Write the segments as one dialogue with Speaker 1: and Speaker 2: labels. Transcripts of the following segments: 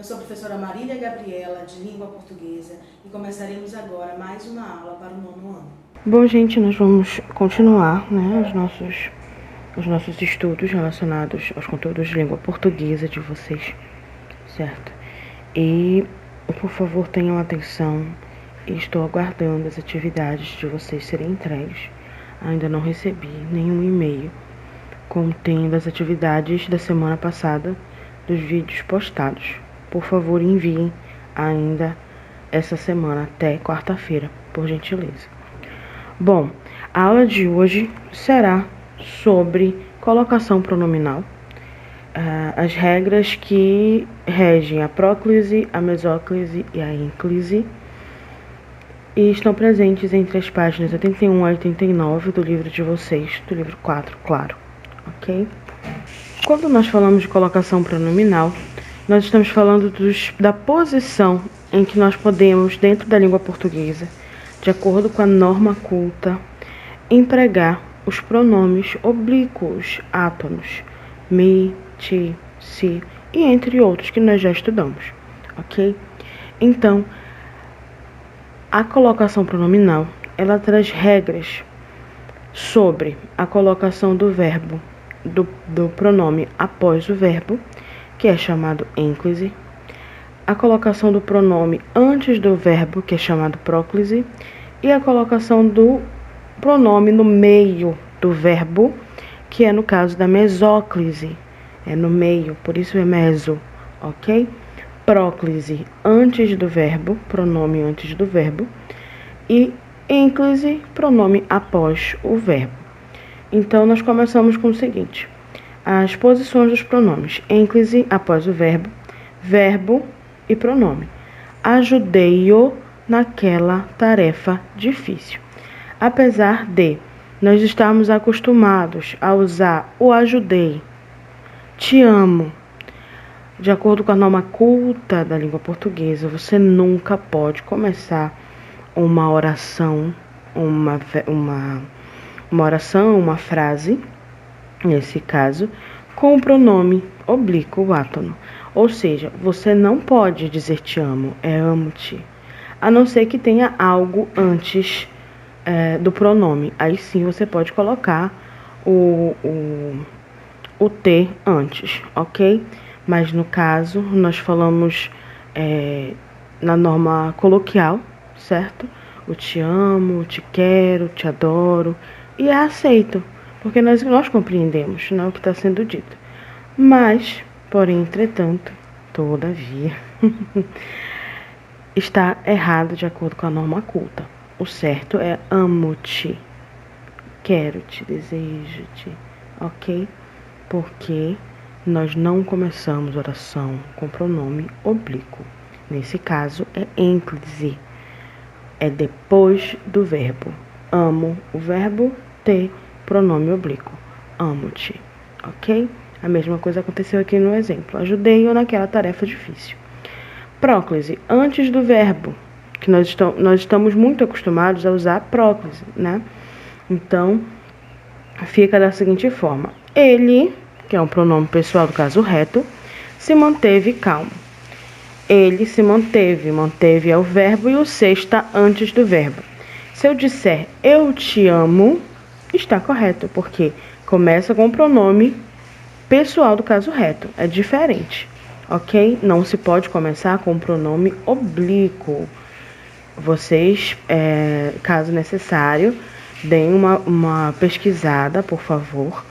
Speaker 1: sou a professora Marília Gabriela, de Língua Portuguesa, e começaremos agora mais uma aula para o 9º ano.
Speaker 2: Bom, gente, nós vamos continuar, né, os nossos estudos relacionados aos conteúdos de língua portuguesa de vocês, certo? E, por favor, tenham atenção. Estou aguardando as atividades de vocês serem entregues. Ainda não recebi nenhum e-mail contendo as atividades da semana passada dos vídeos postados. Por favor, enviem ainda essa semana até quarta-feira, por gentileza. Bom, a aula de hoje será sobre colocação pronominal, as regras que regem a próclise, a mesóclise e a ínclise, e estão presentes entre as páginas 81 a 89 do livro de vocês, do livro 4, claro, ok? Quando nós falamos de colocação pronominal, nós estamos falando da posição em que nós podemos, dentro da língua portuguesa, de acordo com a norma culta, empregar os pronomes oblíquos átonos, me, ti, si e entre outros que nós já estudamos, ok? Então, a colocação pronominal, ela traz regras sobre a colocação do verbo, do pronome após o verbo, que é chamado ênclise, a colocação do pronome antes do verbo, que é chamado próclise, e a colocação do pronome no meio do verbo, que é no caso da mesóclise, é no meio, por isso é meso, ok? Próclise antes do verbo, pronome antes do verbo, e ênclise, pronome após o verbo. Então, nós começamos com o seguinte: as posições dos pronomes: ênclise após o verbo, verbo e pronome. Ajudei-o naquela tarefa difícil. Apesar de nós estarmos acostumados a usar o ajudei, te amo, de acordo com a norma culta da língua portuguesa, você nunca pode começar uma oração, uma frase, nesse caso, com o pronome oblíquo átono. Ou seja, você não pode dizer te amo, é amo-te, a não ser que tenha algo antes do pronome. Aí sim você pode colocar o T antes, ok? Mas no caso, nós falamos na norma coloquial, certo? O te amo, o te quero, te adoro, e é aceito, porque nós compreendemos, não é o que está sendo dito. Mas, porém, entretanto, todavia, está errado de acordo com a norma culta. O certo é amo-te, quero-te, desejo-te, ok? Porque nós não começamos oração com pronome oblíquo. Nesse caso, é ênclise. É depois do verbo. Amo, o verbo, te, pronome oblíquo. Amo-te, ok? A mesma coisa aconteceu aqui no exemplo. Ajudei-o naquela tarefa difícil. Próclise, antes do verbo, que nós estamos muito acostumados a usar próclise, né? Então, fica da seguinte forma: ele, que é um pronome pessoal do caso reto, se manteve calmo. Ele se manteve, manteve é o verbo e o se está antes do verbo. Se eu disser eu te amo, está correto, porque começa com o pronome pessoal do caso reto, é diferente, ok? Não se pode começar com o pronome oblíquo. Vocês, caso necessário, deem uma pesquisada, por favor,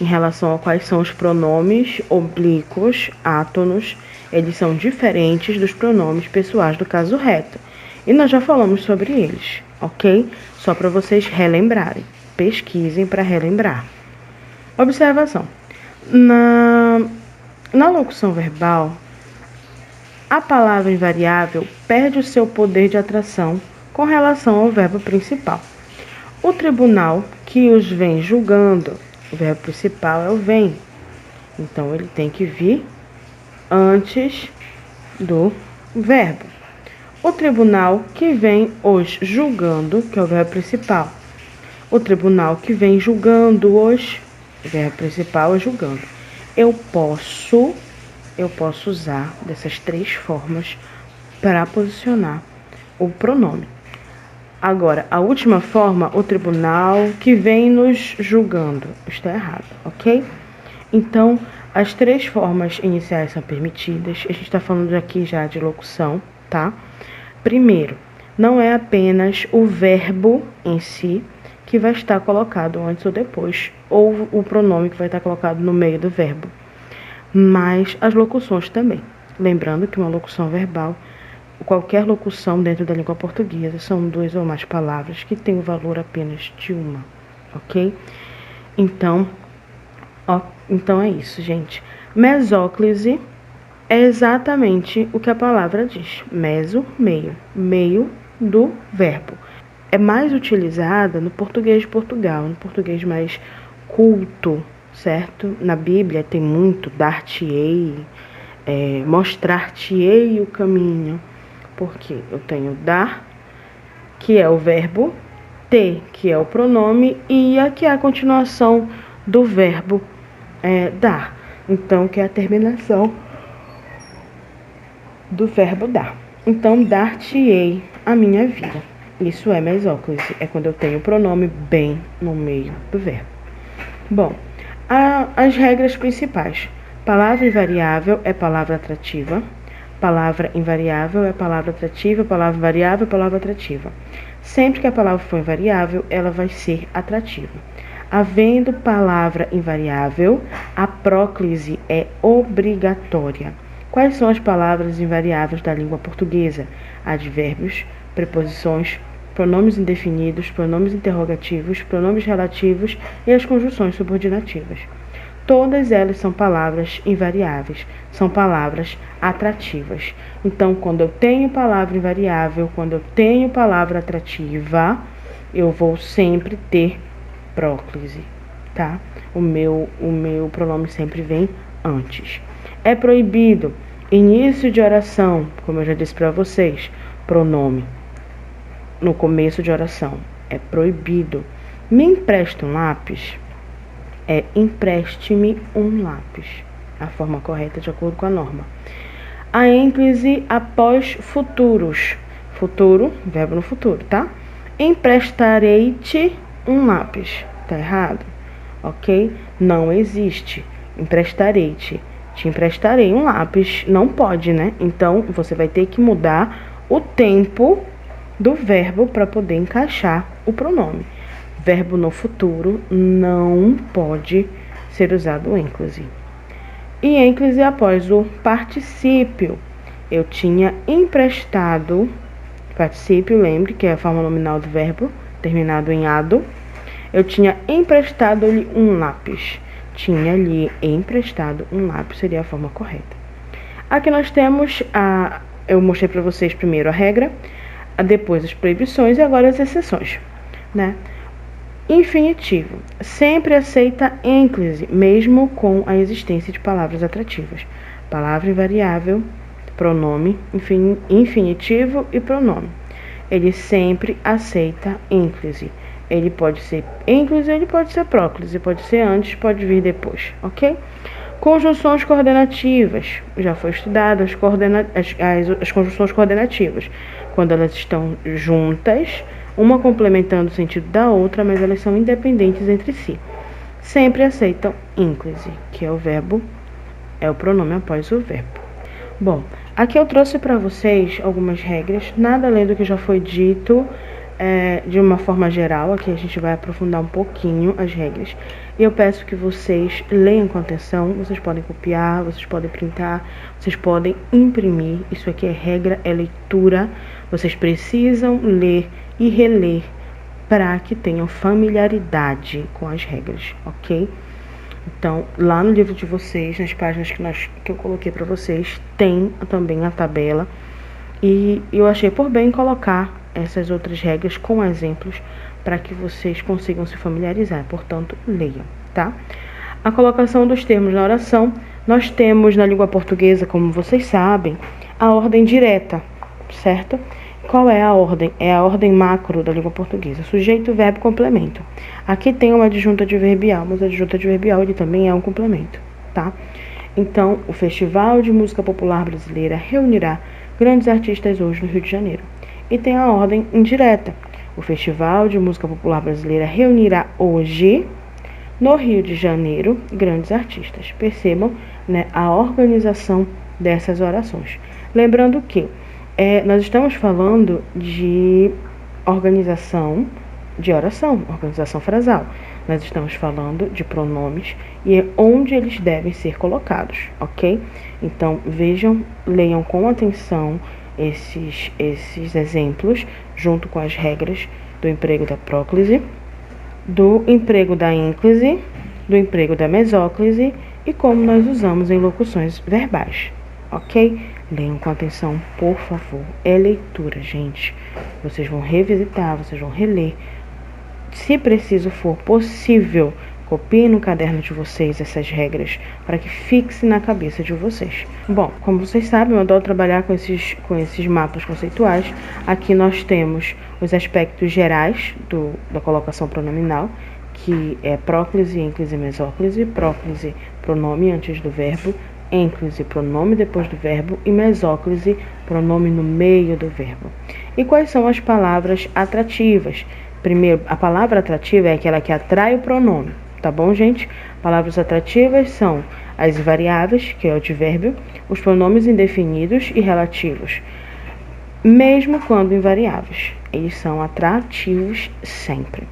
Speaker 2: em relação a quais são os pronomes oblíquos átonos. Eles são diferentes dos pronomes pessoais do caso reto. E nós já falamos sobre eles, ok? Só para vocês relembrarem. Pesquisem para relembrar. Observação. Na locução verbal, a palavra invariável perde o seu poder de atração com relação ao verbo principal. O tribunal que os vem julgando, o verbo principal é o vem. Então, ele tem que vir antes do verbo. O tribunal que vem os julgando, que é o verbo principal. O tribunal que vem julgando os, o verbo principal é julgando. Eu posso eu posso usar dessas 3 formas para posicionar o pronome. Agora, a última forma, o tribunal que vem nos julgando, está errado, ok? Então, as 3 formas iniciais são permitidas. A gente está falando aqui já de locução, tá? Primeiro, não é apenas o verbo em si que vai estar colocado antes ou depois, ou o pronome que vai estar colocado no meio do verbo, mas as locuções também. Lembrando que uma locução verbal, qualquer locução dentro da língua portuguesa, são 2 ou mais palavras que têm o valor apenas de uma, ok? Então é isso, gente. Mesóclise é exatamente o que a palavra diz. Meso, meio. Meio do verbo. É mais utilizada no português de Portugal, no português mais culto, certo? Na Bíblia tem muito dar-te-ei, mostrar-te-ei o caminho. Porque eu tenho dar, que é o verbo, te, que é o pronome, e a que é a continuação do verbo dar. Então, que é a terminação do verbo dar. Então, dar-te-ei a minha vida. Isso é mesóclise, é quando eu tenho o pronome bem no meio do verbo. Bom, as regras principais. Palavra invariável é palavra atrativa. Palavra invariável é palavra atrativa, palavra variável é palavra atrativa. Sempre que a palavra for invariável, ela vai ser atrativa. Havendo palavra invariável, a próclise é obrigatória. Quais são as palavras invariáveis da língua portuguesa? Advérbios, preposições, pronomes indefinidos, pronomes interrogativos, pronomes relativos e as conjunções subordinativas. Todas elas são palavras invariáveis, são palavras atrativas. Então, quando eu tenho palavra invariável, quando eu tenho palavra atrativa, eu vou sempre ter próclise, tá? O meu pronome sempre vem antes. É proibido início de oração, como eu já disse para vocês, pronome no começo de oração. É proibido. Me empresta um lápis? É empreste-me um lápis. A forma correta de acordo com a norma. A ênclise após futuros. Futuro, verbo no futuro, tá? Emprestarei-te um lápis. Tá errado? Ok? Não existe. Emprestarei-te. Te emprestarei um lápis. Não pode, né? Então, você vai ter que mudar o tempo do verbo para poder encaixar o pronome. Verbo no futuro não pode ser usado ênclise. E ênclise após o particípio. Eu tinha emprestado, particípio, lembre que é a forma nominal do verbo, terminado em ado. Eu tinha emprestado-lhe um lápis. Tinha-lhe emprestado um lápis, seria a forma correta. Aqui nós temos eu mostrei para vocês primeiro a regra, depois as proibições e agora as exceções, né? Infinitivo. Sempre aceita ênclise, mesmo com a existência de palavras atrativas. Palavra invariável, pronome, infinitivo e pronome. Ele sempre aceita ênclise. Ele pode ser ênclise, ele pode ser próclise, pode ser antes, pode vir depois, ok? Conjunções coordenativas. Já foi estudado as conjunções coordenativas. Quando elas estão juntas, uma complementando o sentido da outra, mas elas são independentes entre si. Sempre aceitam ênclise, que é o verbo, é o pronome após o verbo. Bom, aqui eu trouxe para vocês algumas regras, nada além do que já foi dito de uma forma geral. Aqui a gente vai aprofundar um pouquinho as regras. E eu peço que vocês leiam com atenção. Vocês podem copiar, vocês podem printar, vocês podem imprimir. Isso aqui é regra, é leitura. Vocês precisam ler e reler para que tenham familiaridade com as regras, ok? Então, lá no livro de vocês, nas páginas que eu coloquei para vocês, tem também a tabela. E eu achei por bem colocar essas outras regras com exemplos para que vocês consigam se familiarizar. Portanto, leiam, tá? A colocação dos termos na oração. Nós temos na língua portuguesa, como vocês sabem, a ordem direta, certo? Qual é a ordem? É a ordem macro da língua portuguesa. Sujeito, verbo, complemento. Aqui tem uma adjunta adverbial, mas a adjunta adverbial ele também é um complemento, tá? Então, o Festival de Música Popular Brasileira reunirá grandes artistas hoje no Rio de Janeiro. E tem a ordem indireta. O Festival de Música Popular Brasileira reunirá hoje, no Rio de Janeiro, grandes artistas. Percebam, né, a organização dessas orações. Lembrando que nós estamos falando de organização de oração, organização frasal. Nós estamos falando de pronomes e onde eles devem ser colocados, ok? Então, vejam, leiam com atenção esses exemplos, junto com as regras do emprego da próclise, do emprego da ínclise, do emprego da mesóclise e como nós usamos em locuções verbais, ok? Leiam com atenção, por favor. É leitura, gente. Vocês vão revisitar, vocês vão reler. Se preciso for possível, copiem no caderno de vocês essas regras para que fixe na cabeça de vocês. Bom, como vocês sabem, eu adoro trabalhar com esses mapas conceituais. Aqui nós temos os aspectos gerais da colocação pronominal, que é próclise, ínclise e mesóclise. Próclise, pronome antes do verbo. Ínclise, pronome depois do verbo. E mesóclise, pronome no meio do verbo. E quais são as palavras atrativas? Primeiro, a palavra atrativa é aquela que atrai o pronome, tá bom, gente? Palavras atrativas são as invariáveis, que é o advérbio, os pronomes indefinidos e relativos, mesmo quando invariáveis. Eles são atrativos sempre.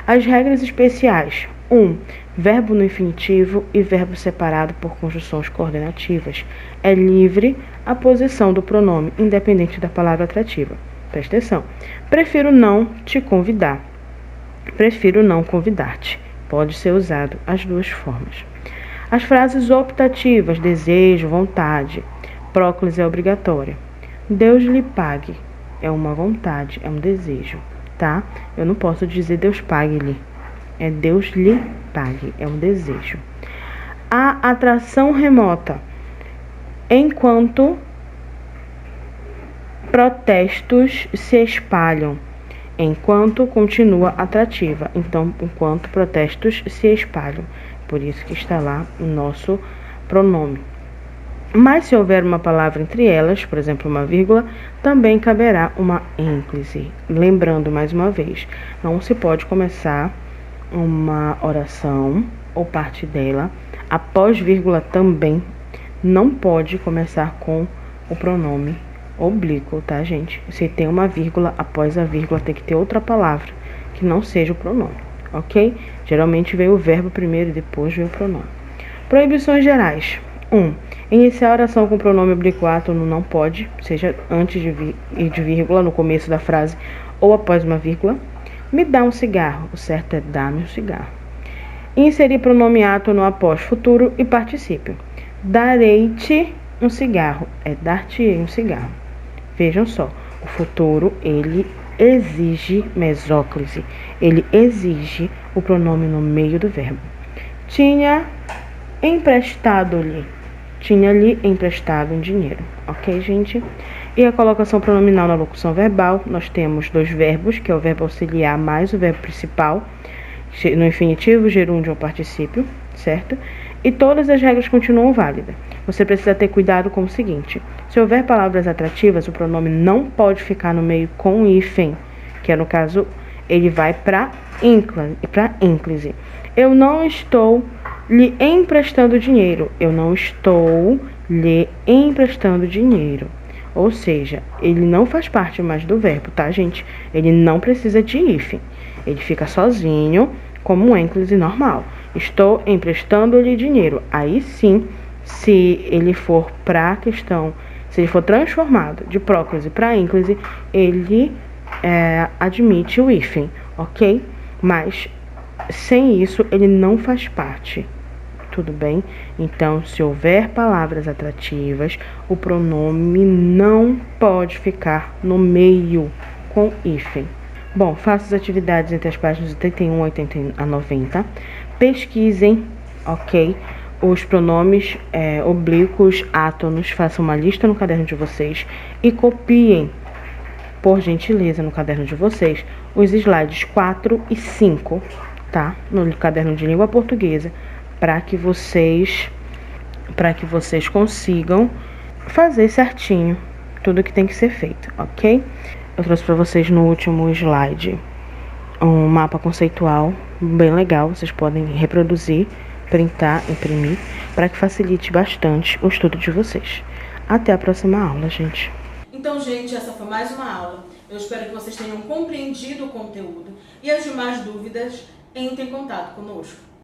Speaker 2: As regras especiais. 1. Verbo no infinitivo e verbo separado por conjunções coordenativas. É livre a posição do pronome, independente da palavra atrativa. Presta atenção. Prefiro não te convidar. Prefiro não convidar-te. Pode ser usado as duas formas. As frases optativas, desejo, vontade. Próclise é obrigatória. Deus lhe pague. É uma vontade, é um desejo, tá? Eu não posso dizer Deus pague-lhe. É Deus lhe pague, é um desejo. A atração remota. Enquanto protestos se espalham, enquanto continua atrativa. Então, enquanto protestos se espalham. Por isso que está lá o nosso pronome. Mas se houver uma palavra entre elas, por exemplo, uma vírgula, também caberá uma ínclise. Lembrando mais uma vez, não se pode começar uma oração ou parte dela após vírgula também. Não pode começar com o pronome oblíquo, tá, gente? Se tem uma vírgula, após a vírgula tem que ter outra palavra que não seja o pronome, ok? Geralmente vem o verbo primeiro e depois vem o pronome. Proibições gerais. 1. Iniciar a oração com pronome oblíquo átono não pode, seja antes de vírgula, no começo da frase ou após uma vírgula. Me dá um cigarro. O certo é dá-me um cigarro. Inserir pronome átono após futuro e particípio. Darei-te um cigarro. É dar-te-ei um cigarro. Vejam só, o futuro, ele exige mesóclise. Ele exige o pronome no meio do verbo. Tinha emprestado-lhe. Tinha-lhe emprestado um dinheiro. Ok, gente? E a colocação pronominal na locução verbal, nós temos dois verbos, que é o verbo auxiliar mais o verbo principal, no infinitivo, gerúndio ou particípio, certo? E todas as regras continuam válidas. Você precisa ter cuidado com o seguinte: se houver palavras atrativas, o pronome não pode ficar no meio com hífen, que é, no caso, ele vai para ínclise. Eu não estou lhe emprestando dinheiro. Eu não estou lhe emprestando dinheiro. Ou seja, ele não faz parte mais do verbo, tá, gente? Ele não precisa de hífen. Ele fica sozinho, como um ínclise normal. Estou emprestando-lhe dinheiro. Aí sim, se ele for para a questão, se ele for transformado de próclise para ínclise, ele admite o hífen, ok? Mas sem isso, ele não faz parte. Tudo bem? Então, se houver palavras atrativas, o pronome não pode ficar no meio com hífen. Bom, faça as atividades entre as páginas 81 a 90. Pesquisem, ok? Os pronomes oblíquos, átonos. Façam uma lista no caderno de vocês e copiem, por gentileza, no caderno de vocês, os slides 4 e 5, tá? No caderno de língua portuguesa, para que vocês para que vocês consigam fazer certinho tudo que tem que ser feito, ok? Eu trouxe para vocês no último slide um mapa conceitual bem legal. Vocês podem reproduzir, printar, imprimir, para que facilite bastante o estudo de vocês. Até a próxima aula, gente.
Speaker 1: Então, gente, essa foi mais uma aula. Eu espero que vocês tenham compreendido o conteúdo e as demais dúvidas, entrem em contato conosco.